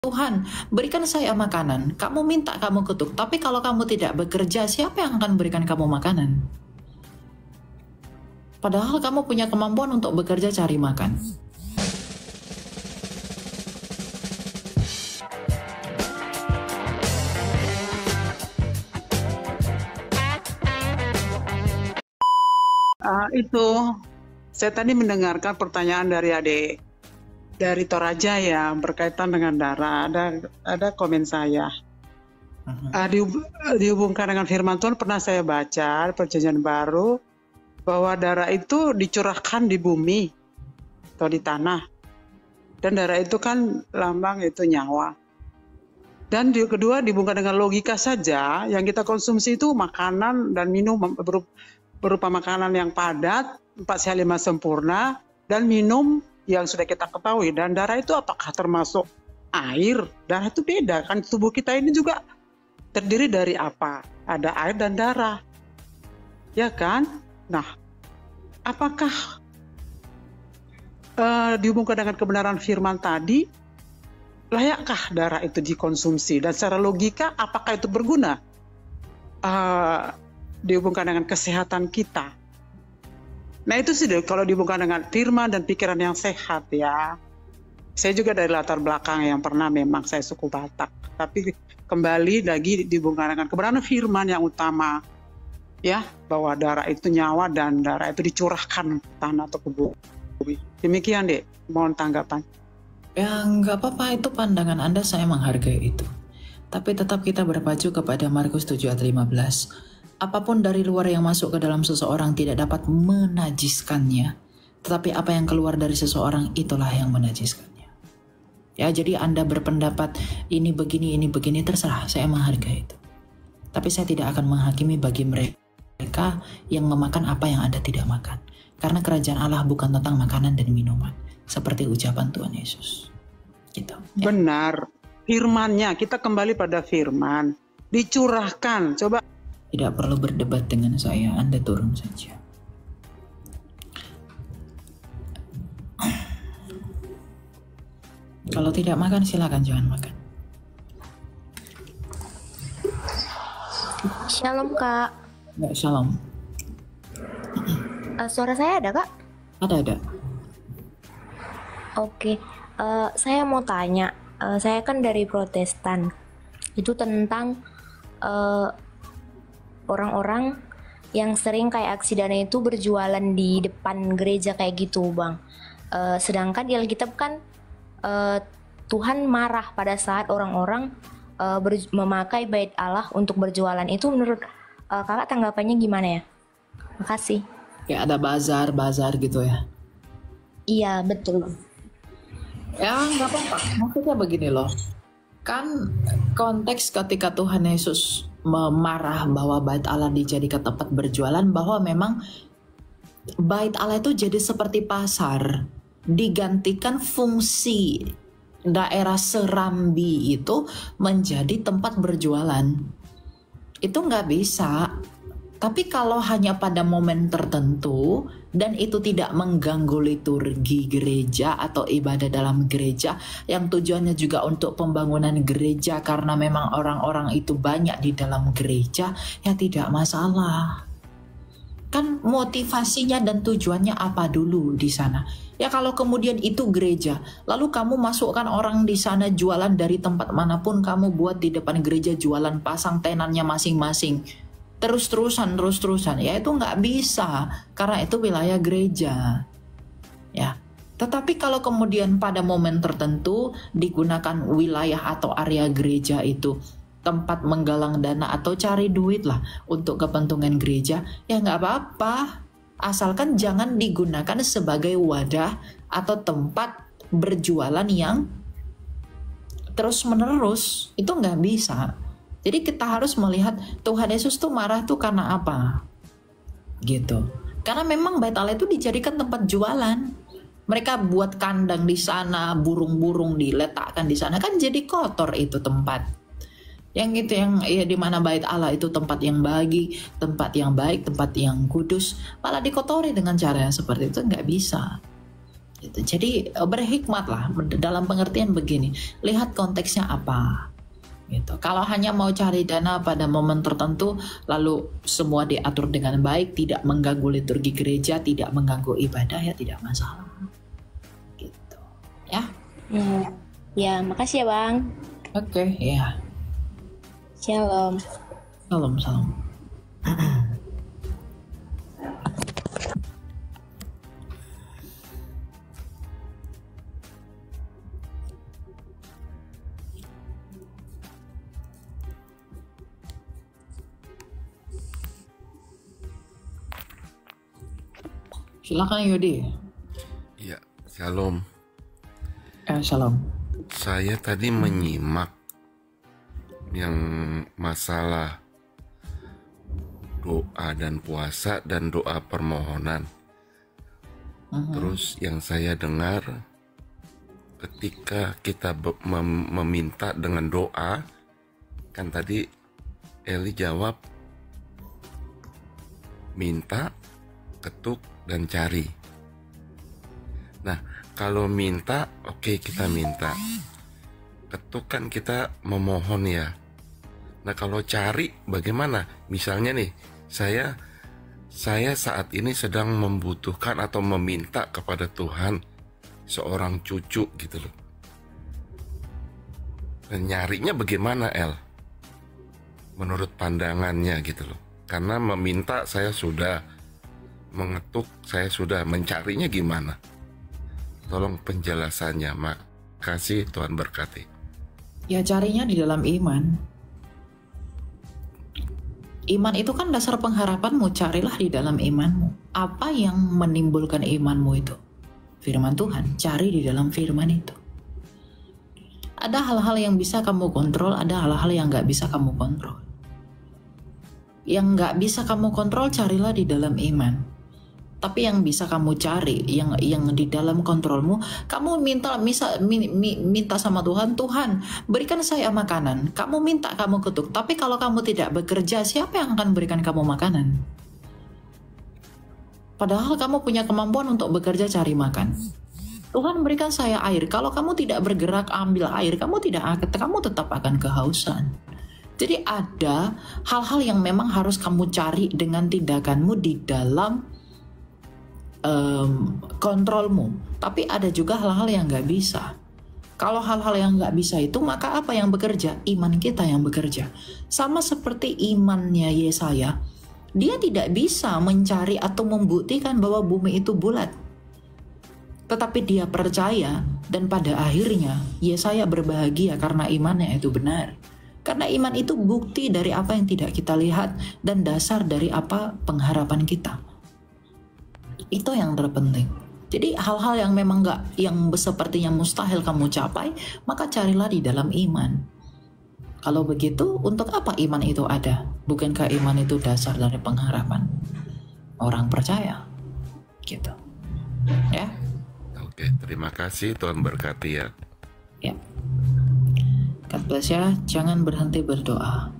Tuhan, berikan saya makanan. Kamu minta, kamu ketuk. Tapi kalau kamu tidak bekerja, siapa yang akan berikan kamu makanan? Padahal kamu punya kemampuan untuk bekerja cari makan. Itu saya tadi mendengarkan pertanyaan dari adik dari Toraja ya berkaitan dengan darah. Ada komen saya. Dihubungkan dengan firman Tuhan pernah saya baca Perjanjian Baru bahwa darah itu dicurahkan di bumi atau di tanah, dan darah itu kan lambang itu nyawa. Dan kedua dihubungkan dengan logika saja, yang kita konsumsi itu makanan dan minum berupa makanan yang padat, 4 sehat 5 sempurna, dan minum yang sudah kita ketahui. Dan darah itu apakah termasuk air? Darah itu beda kan, tubuh kita ini juga terdiri dari apa? Ada air dan darah, ya kan? Nah, apakah dihubungkan dengan kebenaran firman tadi, layakkah darah itu dikonsumsi? Dan secara logika, apakah itu berguna? Dihubungkan dengan kesehatan kita. Nah itu sih kalau dihubungkan dengan firman dan pikiran yang sehat ya. Saya juga dari latar belakang yang pernah memang saya suku Batak. Tapi kembali lagi dihubungkan dengan kebenaran firman yang utama. Ya, bahwa darah itu nyawa dan darah itu dicurahkan ke tanah atau ke bumi. Demikian deh, mohon tanggapan. Ya nggak apa-apa, itu pandangan Anda, saya menghargai itu. Tapi tetap kita berpacu kepada Markus 7 ayat 15. Apapun dari luar yang masuk ke dalam seseorang tidak dapat menajiskannya. Tetapi apa yang keluar dari seseorang itulah yang menajiskannya. Ya, jadi Anda berpendapat ini begini, terserah, saya menghargai itu. Tapi saya tidak akan menghakimi bagi mereka yang memakan apa yang Anda tidak makan. Karena kerajaan Allah bukan tentang makanan dan minuman. Seperti ucapan Tuhan Yesus. Gitu. Ya. Benar. Firmannya, kita kembali pada firman. Dicurahkan. Coba. Tidak perlu berdebat dengan saya, Anda turun saja. Kalau tidak makan, silakan jangan makan. Shalom Kak. Nggak, shalom. Suara saya ada Kak? Ada. Oke, saya mau tanya. Saya kan dari Protestan. Itu tentang orang-orang yang sering kayak aksi dana itu berjualan di depan gereja kayak gitu Bang. Sedangkan di Alkitab kan Tuhan marah pada saat orang-orang memakai bait Allah untuk berjualan. Itu menurut kakak tanggapannya gimana ya? Makasih. Kayak ada bazar gitu ya? Iya betul. Ya nggak apa-apa, maksudnya begini loh. Kan konteks ketika Tuhan Yesus memarah bahwa bait Allah dijadikan tempat berjualan, bahwa memang bait Allah itu jadi seperti pasar, digantikan fungsi daerah Serambi itu menjadi tempat berjualan. Itu nggak bisa. Tapi kalau hanya pada momen tertentu dan itu tidak mengganggu liturgi gereja atau ibadah dalam gereja yang tujuannya juga untuk pembangunan gereja karena memang orang-orang itu banyak di dalam gereja, ya tidak masalah. Kan motivasinya dan tujuannya apa dulu di sana? Ya kalau kemudian itu gereja, lalu kamu masukkan orang di sana jualan dari tempat manapun kamu buat di depan gereja, jualan, pasang tenannya masing-masing. Terus-terusan, ya itu nggak bisa, karena itu wilayah gereja. Ya, tetapi kalau kemudian pada momen tertentu digunakan wilayah atau area gereja itu tempat menggalang dana atau cari duit lah untuk kepentingan gereja, ya nggak apa-apa, asalkan jangan digunakan sebagai wadah atau tempat berjualan yang terus-menerus, itu nggak bisa. Jadi kita harus melihat Tuhan Yesus tuh marah tuh karena apa? Gitu. Karena memang bait Allah itu dijadikan tempat jualan. Mereka buat kandang di sana, burung-burung diletakkan di sana, kan jadi kotor itu tempat. Yang itu yang ya, di mana bait Allah itu tempat yang tempat yang baik, tempat yang kudus, malah dikotori dengan cara yang seperti itu, nggak bisa. Gitu. Jadi berhikmat lah dalam pengertian begini, lihat konteksnya apa. Gitu. Kalau hanya mau cari dana pada momen tertentu, lalu semua diatur dengan baik, tidak mengganggu liturgi gereja, tidak mengganggu ibadah, ya tidak masalah. Gitu. Ya. Ya, makasih ya Bang. Oke, ya. Shalom. Salam. Silakan Yudi. Ya, shalom. Shalom. Saya tadi menyimak yang masalah doa dan puasa dan doa permohonan. Terus yang saya dengar, ketika kita meminta dengan doa, kan tadi Eli jawab minta, ketuk, dan cari. Nah, kalau minta, oke, kita minta. Ketuk kan kita memohon ya. Nah, kalau cari bagaimana? Misalnya nih, saya saat ini sedang membutuhkan atau meminta kepada Tuhan seorang cucu gitu loh. Dan nyarinya bagaimana, El? Menurut pandangannya gitu loh. Karena meminta saya sudah, mengetuk saya sudah, mencarinya gimana? Tolong penjelasannya, makasih, Tuhan berkati. Ya carinya di dalam iman. Iman itu kan dasar pengharapanmu, carilah di dalam imanmu. Apa yang menimbulkan imanmu itu? Firman Tuhan, cari di dalam firman itu. Ada hal-hal yang bisa kamu kontrol, ada hal-hal yang gak bisa kamu kontrol. Yang gak bisa kamu kontrol, carilah di dalam iman. Tapi yang bisa kamu cari, yang di dalam kontrolmu, kamu minta sama Tuhan, Tuhan berikan saya makanan. Kamu minta, kamu ketuk. Tapi kalau kamu tidak bekerja, siapa yang akan berikan kamu makanan? Padahal kamu punya kemampuan untuk bekerja cari makan. Tuhan berikan saya air. Kalau kamu tidak bergerak ambil air, kamu tetap akan kehausan. Jadi ada hal-hal yang memang harus kamu cari dengan tindakanmu di dalam kontrolmu. Tapi ada juga hal-hal yang nggak bisa. Kalau hal-hal yang nggak bisa itu, maka apa yang bekerja? Iman kita yang bekerja. Sama seperti imannya Yesaya, dia tidak bisa mencari atau membuktikan bahwa bumi itu bulat. Tetapi dia percaya, dan pada akhirnya Yesaya berbahagia karena imannya itu benar. Karena iman itu bukti dari apa yang tidak kita lihat dan dasar dari apa pengharapan kita. Itu yang terpenting. Jadi hal-hal yang memang yang sepertinya mustahil kamu capai, maka carilah di dalam iman. Kalau begitu, untuk apa iman itu ada? Bukankah iman itu dasar dari pengharapan orang percaya? Gitu. Ya. Oke, terima kasih, Tuhan berkati ya. Ya. God bless ya, jangan berhenti berdoa.